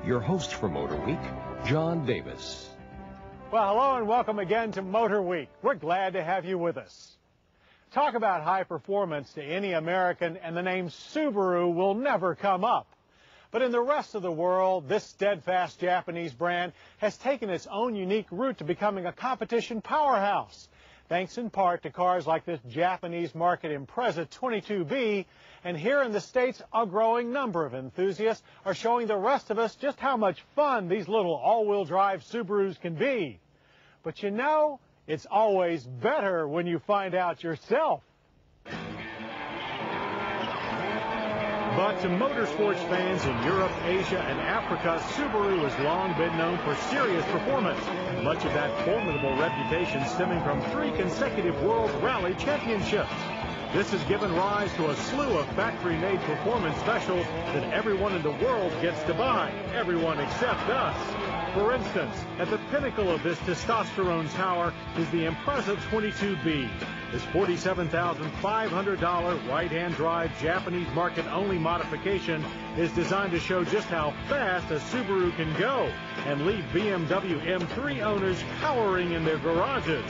your host for Motorweek, John Davis. Well, hello and welcome again to Motorweek. We're glad to have you with us. Talk about high performance to any American, and the name Subaru will never come up. But in the rest of the world, this steadfast Japanese brand has taken its own unique route to becoming a competition powerhouse, thanks in part to cars like this Japanese market Impreza 22B. And here in the States, a growing number of enthusiasts are showing the rest of us just how much fun these little all-wheel drive Subarus can be. But you know, it's always better when you find out yourself. But to motorsports fans in Europe, Asia, and Africa, Subaru has long been known for serious performance. Much of that formidable reputation stemming from 3 consecutive World Rally Championships. This has given rise to a slew of factory-made performance specials that everyone in the world gets to buy, everyone except us. For instance, at the pinnacle of this testosterone tower is the Impreza 22B. This $47,500 right-hand drive Japanese market-only modification is designed to show just how fast a Subaru can go and leave BMW M3 owners cowering in their garages.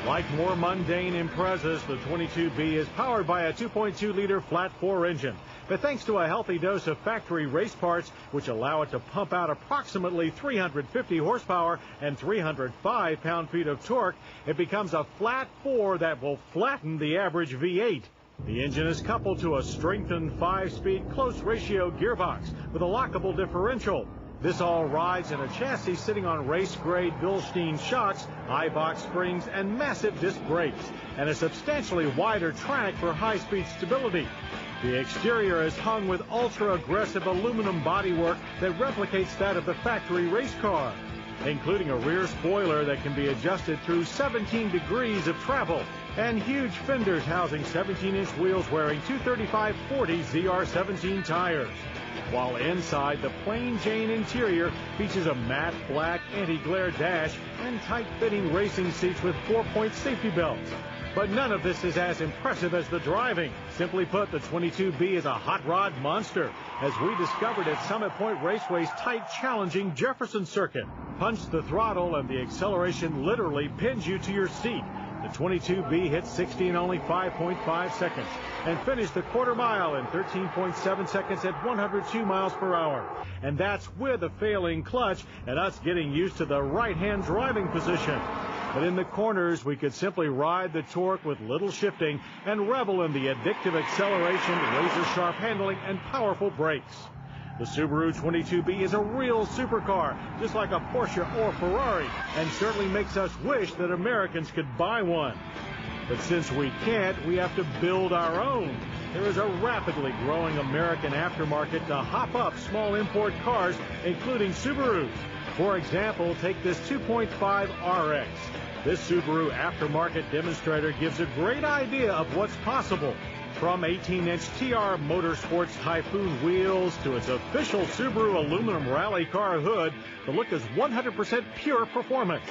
Like more mundane Imprezas, the 22B is powered by a 2.2-liter flat-4 engine. But thanks to a healthy dose of factory race parts, which allow it to pump out approximately 350 horsepower and 305 pound-feet of torque, it becomes a flat 4 that will flatten the average V8. The engine is coupled to a strengthened 5-speed close-ratio gearbox with a lockable differential. This all rides in a chassis sitting on race-grade Bilstein shocks, high-box springs, and massive disc brakes, and a substantially wider track for high-speed stability. The exterior is hung with ultra-aggressive aluminum bodywork that replicates that of the factory race car, including a rear spoiler that can be adjusted through 17 degrees of travel, and huge fenders housing 17-inch wheels wearing 235/40 ZR17 tires. While inside, the plain Jane interior features a matte black anti-glare dash and tight-fitting racing seats with 4-point safety belts. But none of this is as impressive as the driving. Simply put, the 22B is a hot rod monster, as we discovered at Summit Point Raceway's tight, challenging Jefferson circuit. Punch the throttle and the acceleration literally pins you to your seat. The 22B hit 60 in only 5.5 seconds and finished the quarter mile in 13.7 seconds at 102 miles per hour. And that's with a failing clutch and us getting used to the right-hand driving position. But in the corners, we could simply ride the torque with little shifting and revel in the addictive acceleration, razor-sharp handling, and powerful brakes. The Subaru 22B is a real supercar, just like a Porsche or Ferrari, and certainly makes us wish that Americans could buy one. But since we can't, we have to build our own. There is a rapidly growing American aftermarket to hop up small import cars, including Subarus. For example, take this 2.5 RX. This Subaru aftermarket demonstrator gives a great idea of what's possible. From 18-inch TR Motorsports Typhoon wheels to its official Subaru aluminum rally car hood, the look is 100% pure performance.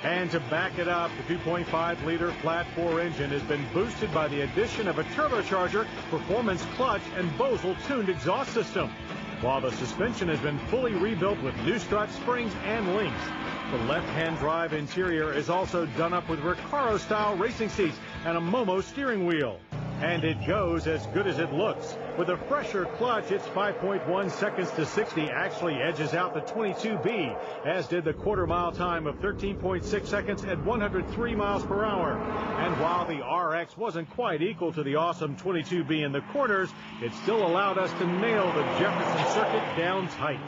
And to back it up, the 2.5-liter flat-4 engine has been boosted by the addition of a turbocharger, performance clutch, and Bosel-tuned exhaust system, while the suspension has been fully rebuilt with new struts, springs, and links. The left-hand drive interior is also done up with Recaro-style racing seats and a Momo steering wheel. And it goes as good as it looks. With a fresher clutch, its 5.1 seconds to 60 actually edges out the 22B, as did the quarter-mile time of 13.6 seconds at 103 miles per hour. And while the RX wasn't quite equal to the awesome 22B in the corners, it still allowed us to nail the Jefferson circuit down tight.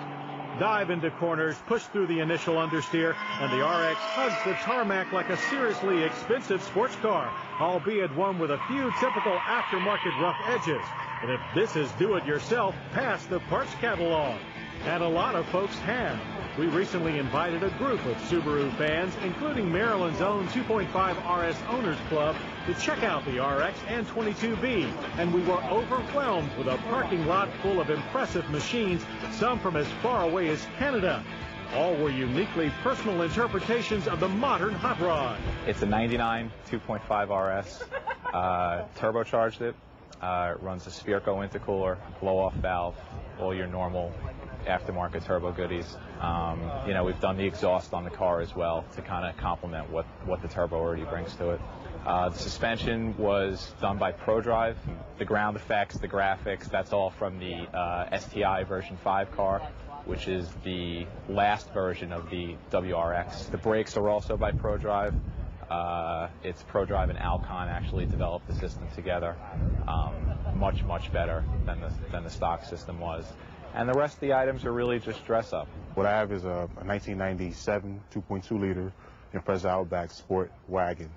Dive into corners, push through the initial understeer, and the RX hugs the tarmac like a seriously expensive sports car, albeit one with a few typical aftermarket rough edges. And if this is do-it-yourself, pass the parts catalog. And a lot of folks have. We recently invited a group of Subaru fans, including Maryland's own 2.5 RS Owners Club, to check out the RX and 22B, and we were overwhelmed with a parking lot full of impressive machines, some from as far away as Canada. All were uniquely personal interpretations of the modern hot rod. It's a 99 2.5 RS, turbocharged it. It runs a Spherico intercooler, blow-off valve, all your normal aftermarket turbo goodies. You know, we've done the exhaust on the car as well to kind of complement what the turbo already brings to it. The suspension was done by ProDrive. The ground effects, the graphics, that's all from the STI version 5 car, which is the last version of the WRX. The brakes are also by ProDrive. It's ProDrive and Alcon actually developed the system together. Much better than the stock system was. And the rest of the items are really just dress up. What I have is a 1997 2.2 liter Impreza Outback Sport wagon.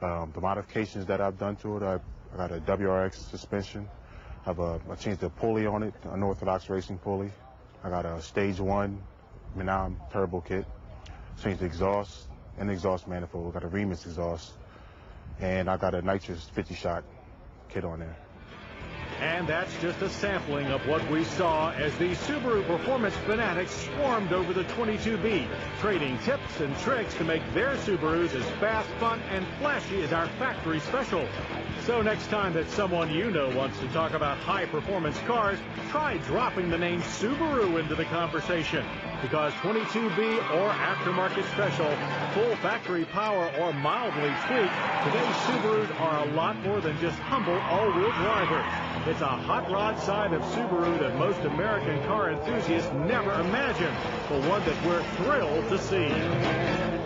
The modifications that I've done to it, I got a WRX suspension. I changed the pulley on it, unorthodox racing pulley. I got a stage 1 Minam turbo kit. Changed the exhaust and the exhaust manifold. Got a Remus exhaust. And I got a nitrous 50-shot kit on there. And that's just a sampling of what we saw as the Subaru performance fanatics swarmed over the 22B, trading tips and tricks to make their Subarus as fast, fun, and flashy as our factory special. So next time that someone you know wants to talk about high-performance cars, try dropping the name Subaru into the conversation. Because 22B or aftermarket special, full factory power, or mildly tweaked, today's Subarus are a lot more than just humble all-wheel drivers. It's a hot rod side of Subaru that most American car enthusiasts never imagined, but one that we're thrilled to see.